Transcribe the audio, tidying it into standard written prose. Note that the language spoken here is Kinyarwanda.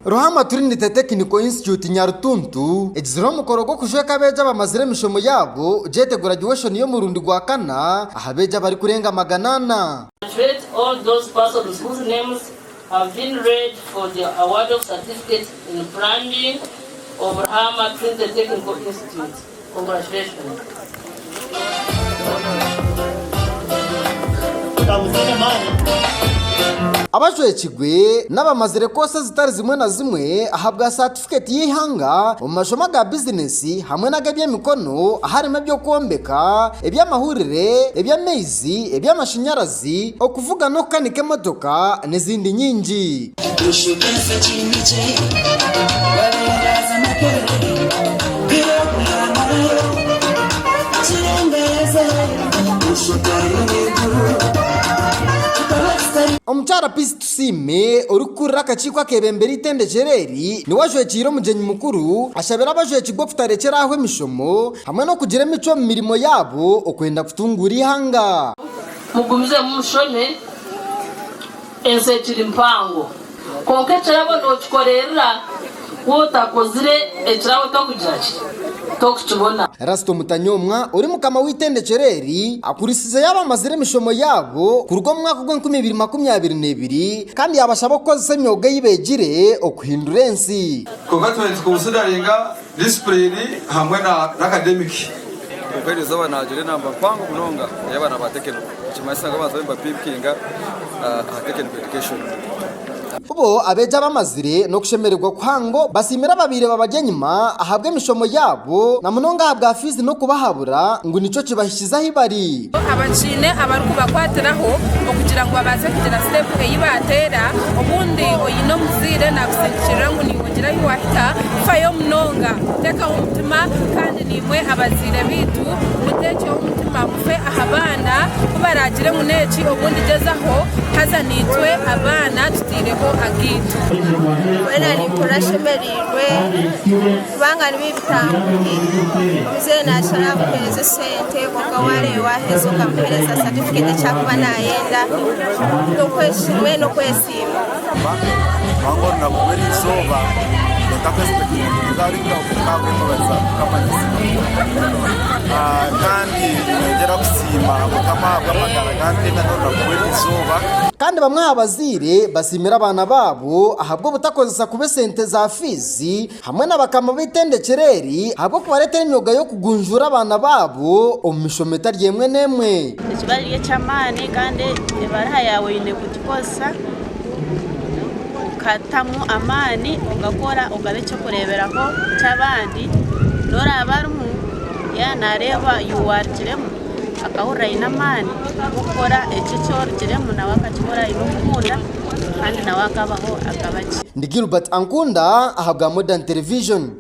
Ruhama Trinity Technical Institute Nyarutuntu egiziro mukorogo kujeka abeja bamazire imishomo yabo jete graduation yo mu rundi rwa kana ahabeja bari kurenga maganana. All those persons whose names have been read for the award of certificate in branding of Ruhama Trinity Technical Institute. Congratulations. Abajwe kigwe n'abamazire kose zitari zimwe na zimwe ahabwa certificate y'ihanga mu masomo ga business hamwe n'agabye mikono harimo byo kombeka eby'amahurire eby'amezi eby'amashanyarazi okuvuga no kanika imodoka n'izindi nyingi. Omuchara Peace Tusime urukura akachikwa kebembera itendejereri ni wajwe kiro mujenyi mukuru ashabera abajwe kigwa kutarekera aho emishomo hamwe no kugira imico mu mirimo yabo okwenda kutungura ihanga. Mugumize mushone ensetiri mpango konke cyarabona ukikorera wotakozire ekirawo tokujaje tokutubona. Rasto Mutanyomwa uri mukama w'itendejereri akurisize yabamazire imishomo yabo kurwo mwaka gwa 2022 kandi yabashaba ko semyoga yibegire okuhindura ensi. Convertment consideringa discipline hamwe na academic. Kweleza banagire namba pango kunonga yabana batekeno. Chimasanga bazomba pipkinga technical education. Ubo abeja bamazire no kushemererwa kwango basimira babire babagenyima ahabwe imishomo yabo na munonga ahabwa fizi no kubahabura ngo nico kibahishiza hibari. Abacine abaruku bakwateraho okugira ngo babaze kugira step yibatera obundi oyino muzire na kusekira ngo niwogira yuwahita fayo munonga teka umutima kandi nimwe abazire bitu muteke umutima mufe ahabana kubaragire muneci obundi gezaho haza nitwe abana tutireho agitu wena ni kurashemerirwe bangani bibitambuye bize nashara kuhereza sente ngoga wale wahezo kamuhereza certificate cyakuba nayenda no kweshimwe no kwesima bango na kubera izoba ndakwesipekira okukakwembaza kandi nongera gusima kama bwamagara kandi nanone kubera izoba. Kandi bamwe abazire basimira abana babo ahabwo butakozesa kube sente za fizi hamwe n'abakama b'itendekereri ahabwo kubaretera imyoga yo kugunjura abana babo omishomo etaryemwe nemwe. Ekibaliye cyamane kandi ebaraha yawe ine kutikosa katamu amani ugakora ugabecho kureberaho cyabandi dora abarumu ya nareba yuwartiremo akahura inamani gukora ekicyoro kiremo na wakakibora ibukunda kandi na wakabaho akabachi. Ndi Gilbert Ankunda ahabwa Modern Television.